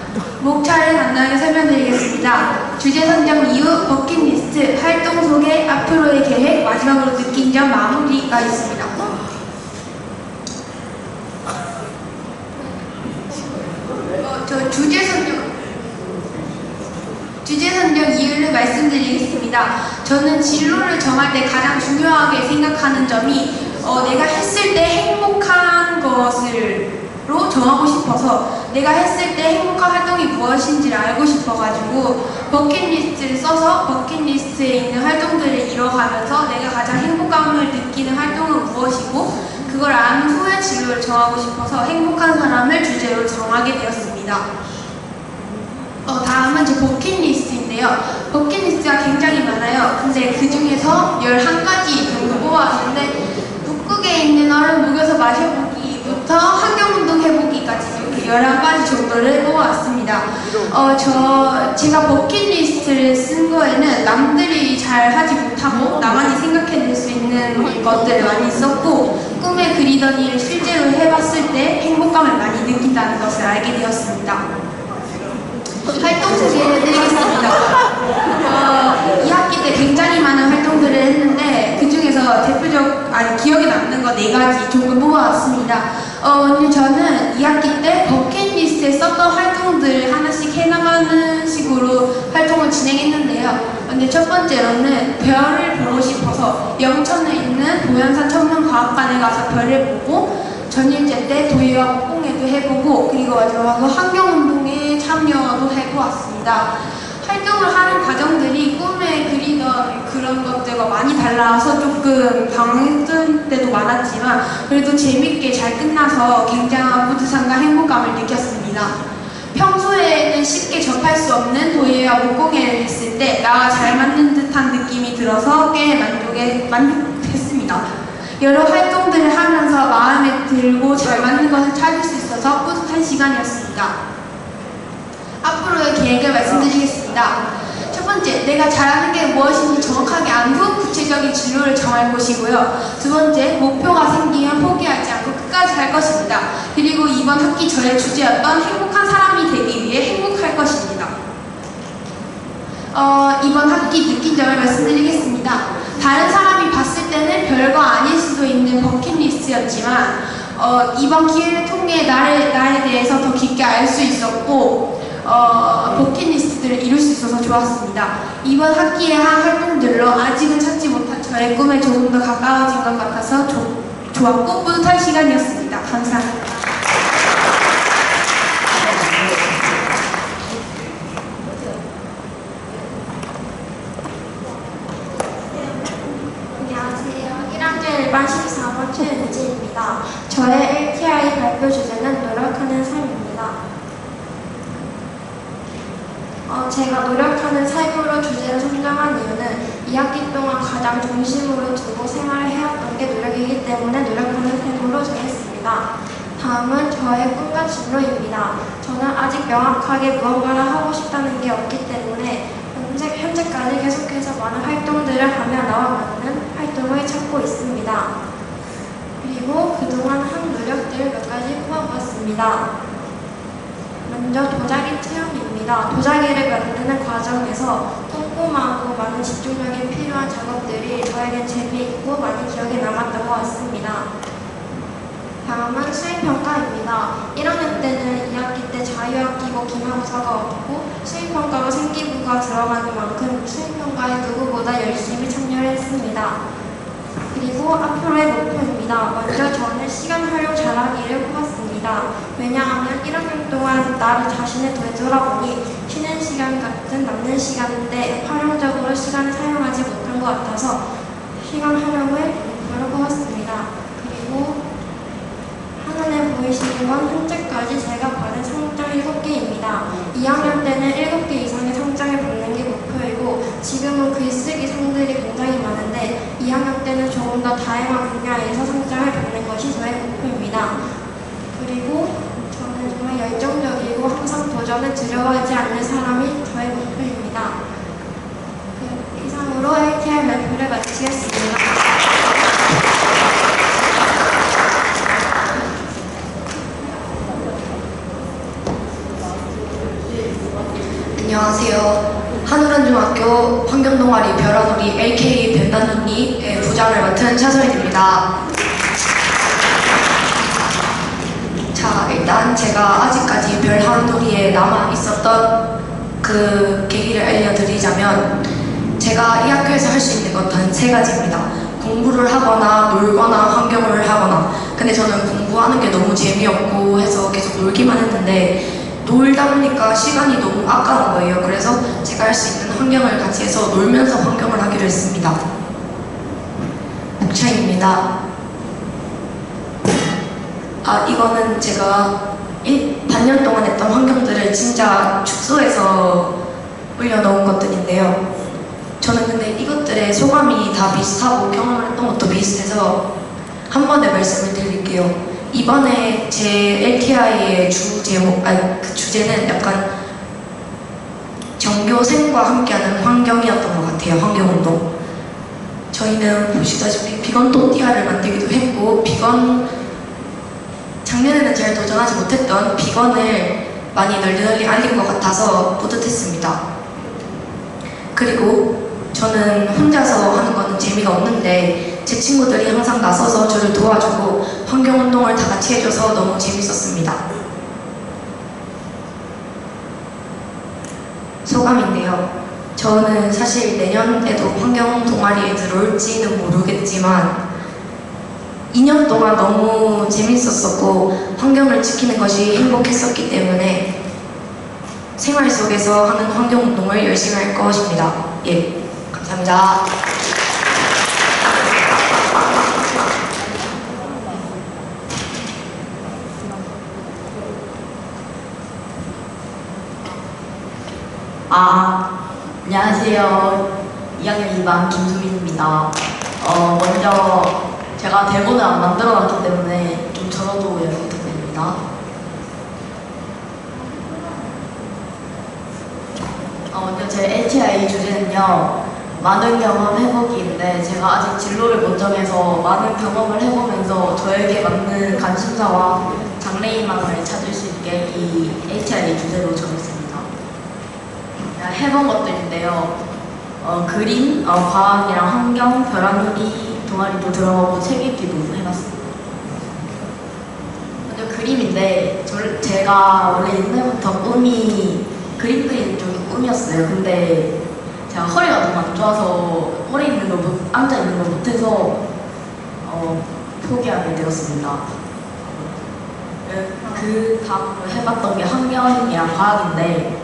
목차를 간단하게 설명드리겠습니다. 주제 선정 이후 버킷리스트, 활동 소개, 앞으로의 계획, 마지막으로 느낀 점 마무리가 있습니다. 저 주제 선정 이유를 말씀드리겠습니다. 저는 진로를 정할 때 가장 중요하게 생각하는 점이 내가 했을 때 행복한 것으로 정하고 싶어서 내가 했을 때 행복한 활동이 무엇인지를 알고 싶어가지고 버킷리스트를 써서 버킷리스트에 있는 활동들을 이뤄가면서 내가 가장 행복감을 느끼는 활동은 무엇이고 그걸 안 후에 진로를 정하고 싶어서 행복한 사람을 주제로 정하게 되었습니다. 다음은 제 버킷리스트인데요. 버킷리스트가 굉장히 많아요. 근데 그 중에서 11가지 정도 뽑아왔는데 북극에 있는 얼음 녹여서 마셔보기부터 환경운동 해보기까지 이렇게 11가지 정도를 뽑아왔습니다. 제가 버킷리스트를 쓴 거에는 남들이 잘 하지 못하고 나만이 생각해낼 수 있는 것들을 많이 썼고 꿈에 그리던 일을 실제로 해봤을 때 행복감을 많이 느낀다는 것을 알게 되었습니다. 활동 소개해드리겠습니다. 2학기 때 굉장히 많은 활동들을 했는데 그 중에서 기억에 남는 거 4가지 조금 뽑아왔습니다. 저는 2학기 때 버킷리스트에 썼던 활동들을 하나씩 해나가는 식으로 활동을 진행했는데요. 근데 첫 번째로는 별을 보고 싶어서 영천에 있는 보현산 천문과학관에 가서 별을 보고 전일제 때 도예와 목공예도 해보고 그리고 마지막으로 환경운동에 참여도 해보았습니다. 활동을 하는 과정들이 꿈에 그리던 그런 것들과 많이 달라서 조금 당황했을 때도 많았지만 그래도 재밌게 잘 끝나서 굉장한 뿌듯함과 행복감을 느꼈습니다. 평소에는 쉽게 접할 수 없는 도예와 목공예를 했을 때 나와 잘 맞는 듯한 느낌이 들어서 꽤 만족했습니다. 여러 활동들을 하면서 마음에 들고 잘 맞는 것을 찾을 수 있어서 뿌듯한 시간이었습니다. 앞으로의 계획을 말씀드리겠습니다. 첫 번째, 내가 잘하는 게 무엇인지 정확하게 안 후 구체적인 진로를 정할 것이고요. 두 번째, 목표가 생기면 포기하지 않고 끝까지 할 것입니다. 그리고 이번 학기 저의 주제였던 행복한 사람이 되기 위해 행복할 것입니다. 이번 학기 느낀 점을 말씀드리겠습니다. 다른 사람이 봤을 때는 별거 아닐 수도 있는 버킷리스트였지만 이번 기회를 통해 나에 대해서 더 깊게 알 수 있었고 버킷리스트를 이룰 수 있어서 좋았습니다. 이번 학기에 한 활동들로 아직은 찾지 못한 저의 꿈에 조금 더 가까워진 것 같아서 좋았고 뿌듯한 시간이었습니다. 감사합니다. 안녕하세요. 1학년 1반 14번 최은지입니다. 저의 LTI 발표 주제는 노력하는 삶입니다. 제가 노력하는 삶으로 주제를 선정한 이유는 2학기 동안 가장 중심으로 두고 생활을 해왔던 게 노력이기 때문에 노력하는 삶으로 정했습니다. 다음은 저의 꿈과 진로입니다. 저는 아직 명확하게 무언가를 하고 싶다는 게 없기 때문에 현재까지 계속해서 많은 활동들을 하며 나와 맞는 활동을 찾고 있습니다. 그리고 그동안 한 노력들을 몇 가지 뽑아보았습니다. 먼저 도자기 체험입니다. 도자기를 만드는 과정에서 꼼꼼하고 많은 집중력이 필요한 작업들이 저에게 재미있고 많이 기억에 남았던 것 같습니다. 다음은 수행평가입니다. 1학년 때는 2학기 때 자유학기고 기말고사가 없고 수행평가로 생기부가 들어가는 만큼 수행평가에 누구보다 열심히 참여를 했습니다. 그리고 앞으로의 목표입니다. 먼저 저는 시간 활용 잘하기를 꼽았습니다. 왜냐하면 1학년 동안 나를 자신을 되돌아보니 쉬는 시간 같은 남는 시간인데 활용적으로 시간을 사용하지 못한 것 같아서 시간 활용을 목표로 꼽았습니다. 그리고 화면에 보이시는 건 현재까지 제가 받은 상장 7개입니다. 2학년 때는 7개 이상의 상장을 받는 게 목표이고 지금은 글쓰기 상들이 굉장히 많은데 2학년 때는 조금 더 다양한 분야에서 상장을 받는 것이 저의 목표입니다. 그리고 저는 정말 열정적이고 항상 도전에 두려워하지 않는 사람이 저의 목표입니다. 이상으로 LTI 발표를 마치겠습니다. 안녕하세요. 한우란중학교 환경동아리 벼라놀이 LK 벤단놀이의 부장을 맡은 차서인입니다. 자, 일단 제가 아직까지 별하늘놀이에 남아 있었던 그 계기를 알려드리자면 제가 이 학교에서 할 수 있는 건 단 3가지입니다. 공부를 하거나 놀거나 환경을 하거나. 근데 저는 공부하는 게 너무 재미없고 해서 계속 놀기만 했는데 놀다 보니까 시간이 너무 아까운 거예요. 그래서 제가 할 수 있는 환경을 같이 해서 놀면서 환경을 하기로 했습니다. 목차입니다. 이거는 제가 반년 동안 했던 환경들을 진짜 축소해서 올려놓은 것들인데요. 저는 근데 이것들의 소감이 다 비슷하고 경험을 했던 것도 비슷해서 한 번에 말씀을 드릴게요. 이번에 제 LTI의 그 주제는 약간 전교생과 함께하는 환경이었던 것 같아요. 환경운동. 저희는 보시다시피 비건 또띠아를 만들기도 했고 작년에는 잘 도전하지 못했던 비건을 많이 널리 알린 것 같아서 뿌듯했습니다. 그리고 저는 혼자서 하는 거는 재미가 없는데 제 친구들이 항상 나서서 저를 도와주고 환경운동을 다 같이 해줘서 너무 재밌었습니다. 소감인데요. 저는 사실 내년에도 환경 동아리에 들어올지는 모르겠지만 2년 동안 너무 재밌었었고 환경을 지키는 것이 행복했었기 때문에 생활 속에서 하는 환경운동을 열심히 할 것입니다. 예, 감사합니다. 안녕하세요. 2학년 2반 김수민입니다. 먼저 제가 대본을 안 만들어놨기 때문에 좀 저도 연락 부탁드립니다. 먼저 제 LTI 주제는요. 많은 경험 해보기인데 제가 아직 진로를 못 정해서 많은 경험을 해보면서 저에게 맞는 관심사와 장래희망을 찾을 수 있게 이 LTI 주제로 정했습니다. 해본 것들인데요. 그림, 과학이랑 환경, 벼라놀이 동아리도 들어가고 책 읽기도 해봤습니다. 그림인데 제가 원래 옛날부터 꿈이 그림 그리는 쪽이 꿈이었어요. 근데 제가 허리가 너무 안 좋아서 오래 있는 걸 앉아 있는 걸 못해서 포기하게 되었습니다. 그 다음으로 해봤던 게 환경이랑 과학인데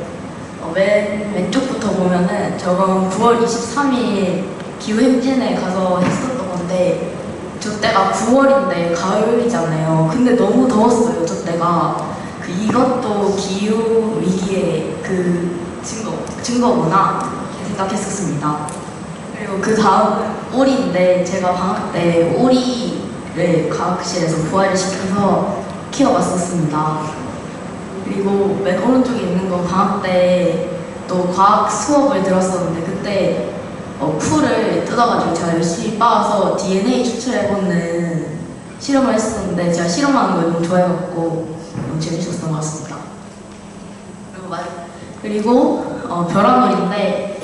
맨 왼쪽부터 보면은 저건 9월 23일 기후행진에 가서 했었던 건데 저 때가 9월인데 가을이잖아요. 근데 너무 더웠어요. 저 때가 이것도 기후 위기의 그 증거구나 이렇게 생각했었습니다. 그리고 그 다음 오리인데 제가 방학 때 오리를 과학실에서 부화를 시켜서 키워봤었습니다. 그리고 맨 오른쪽에 있는 건 방학 때 또 과학 수업을 들었었는데 그때 풀을 뜯어가지고 제가 열심히 빻아서 DNA 추출해보는 실험을 했었는데 제가 실험하는 걸 너무 좋아해갖고 너무 재밌었던 것 같습니다. 그리고 벼랑놀이인데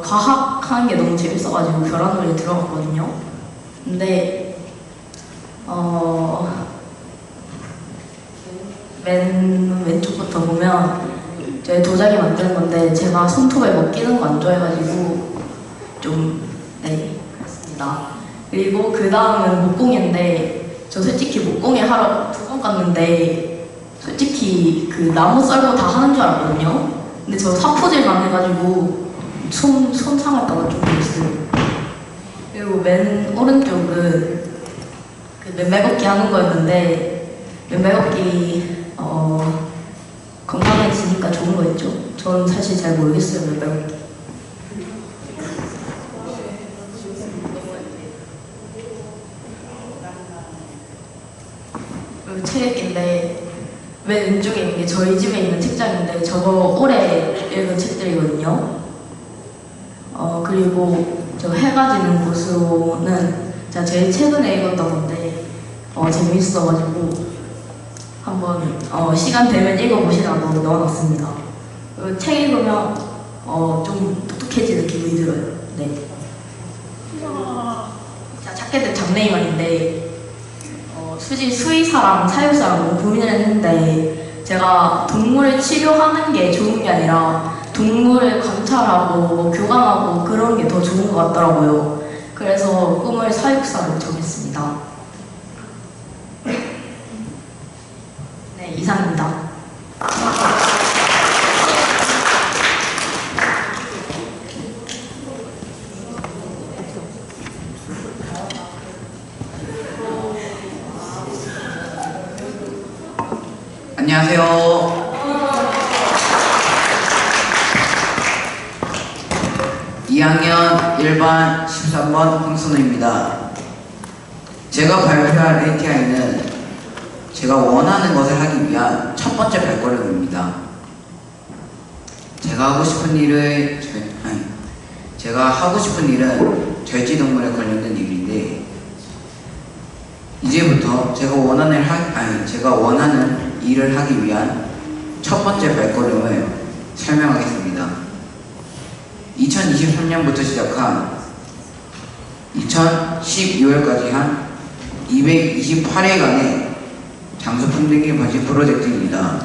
과학하는 게 너무 재밌어가지고 벼랑놀이 들어갔거든요. 근데 맨 왼쪽부터 보면 저희 도자기 만드는 건데 제가 손톱에 먹기는 거 안 좋아해가지고 좀 그렇습니다. 그리고 그 다음은 목공인데 저 솔직히 목공에 하러 2번 갔는데 솔직히 그 나무 썰고 다 하는 줄 알았거든요. 근데 저 사포질만 해가지고 손 상할까봐 좀 있어요. 그리고 맨 오른쪽은 그 맨매걷기 하는 거였는데 맨매걷기 건강해지니까 좋은 거 있죠? 저는 사실 잘 모르겠어요, 맨매걷기. 그리고 책인데 맨 왼쪽에 있는 게 저희 집에 있는 책장인데 저거 올해 읽은 책들이거든요. 그리고 저 해가 지는 곳으로는 제가 제일 최근에 읽었던 건데 재밌어가지고 한번 시간 되면 읽어보시라고 넣어놨습니다. 그리고 책 읽으면 좀 똑똑해지는 기분이 들어요. 네. 제가 찾게 된 장래희망인데 수의사랑 사육사랑 너무 고민을 했는데 제가 동물을 치료하는 게 좋은 게 아니라 동물을 관찰하고 교감하고 그런 게 더 좋은 것 같더라고요. 그래서 꿈을 사육사로 정했습니다. 네, 이상입니다. 안녕하세요. 2학년 1반 13번 황순우입니다. 제가 발표할 ATI는 제가 원하는 것을 하기 위한 첫 번째 발걸음입니다. 제가 하고 싶은 일은 절지동물에 관련된 일인데 이제부터 제가 원하는 일을 하기 위한 첫 번째 발걸음을 설명하겠습니다. 2023년부터 시작한 2012월까지 한 228일간의 장소풍뎅이 번식 프로젝트입니다.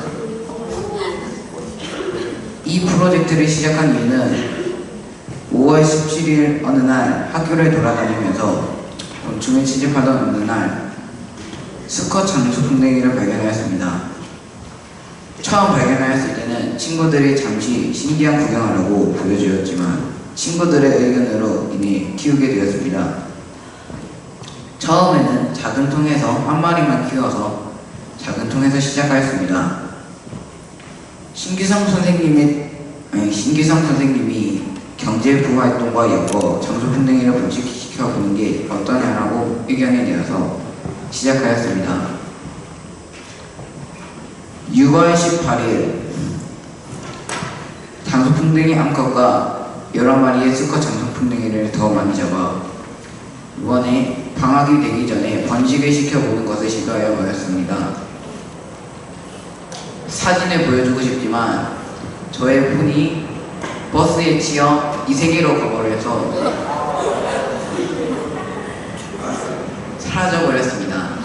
이 프로젝트를 시작한 이유는 5월 17일 어느 날 학교를 돌아다니면서 곤충을 채집하던 어느 날 수컷 장소풍뎅이를 발견하였습니다. 처음 발견하였을 때는 친구들이 잠시 신기한 구경하려고 보여주었지만 친구들의 의견으로 인해 키우게 되었습니다. 처음에는 작은 통에서 한 마리만 키워서 작은 통에서 시작하였습니다. 신기성 선생님이 경제부활동과 엮어 장소풍뎅이를 번식시켜보는 게 어떠냐라고 의견이 되어서 시작하였습니다. 6월 18일 장소풍뎅이 암컷과 여러 마리의 수컷 장소풍뎅이를 더 많이 잡아 이번에 방학이 되기 전에 번식을 시켜보는 것을 시도하여 보였습니다. 사진을 보여주고 싶지만 저의 폰이 버스에 치여 이 세계로 가버려서 사라져버렸습니다.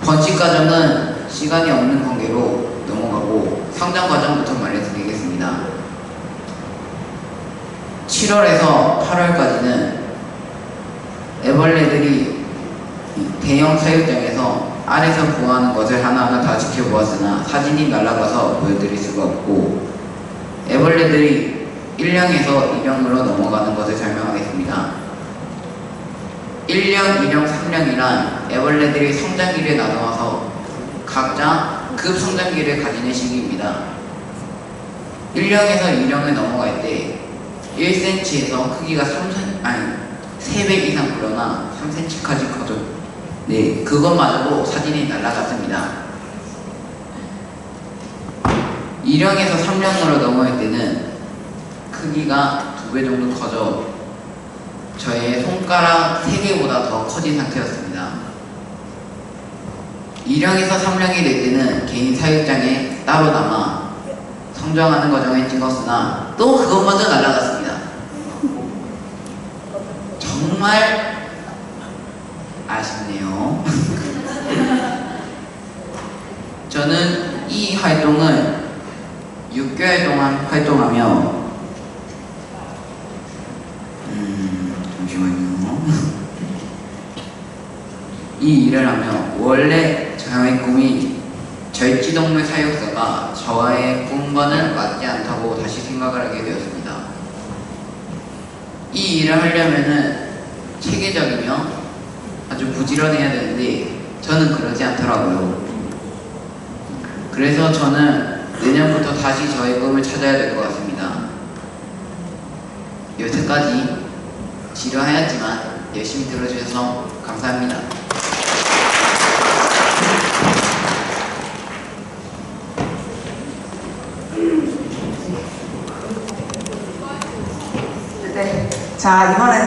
번식 과정은 시간이 없는 관계로 넘어가고 성장 과정부터 말해드리겠습니다. 7월에서 8월까지는 애벌레들이 대형 사육장에서 알에서 부화하는 것을 하나하나 다 지켜보았으나 사진이 날아가서 보여드릴 수가 없고, 애벌레들이 1령에서 2령으로 넘어가는 것을 설명하겠습니다. 1령, 2령, 3령이란 애벌레들이 성장기를 나누어서 각자 급성장기를 가지는 시기입니다. 1령에서 2령을 넘어갈 때 1cm에서 크기가 3배 이상 불어나 3cm까지 커져. 네, 그것마저도 사진이 날아갔습니다. 2령에서 3령으로 넘어갈 때는 크기가 2배 정도 커져 저의 손가락 3개보다 더 커진 상태였습니다. 2령에서 3령이 될 때는 개인 사육장에 따로 남아 성장하는 과정을 찍었으나 또 그것마저 날아갔습니다. 정말 아쉽네요. 저는 이 활동을 6개월 동안 활동하며 잠시만요. 이 일을 하며 원래 저의 꿈이 절지동물 사육사가 저의 꿈과는 맞지 않다고 다시 생각을 하게 되었습니다. 이 일을 하려면은 체계적이며 아주 부지런해야 되는데 저는 그러지 않더라고요. 그래서 저는 내년부터 다시 저의 꿈을 찾아야 될 것 같습니다. 여태까지 지루하였지만 열심히 들어주셔서 감사합니다. 네. 자, 이번엔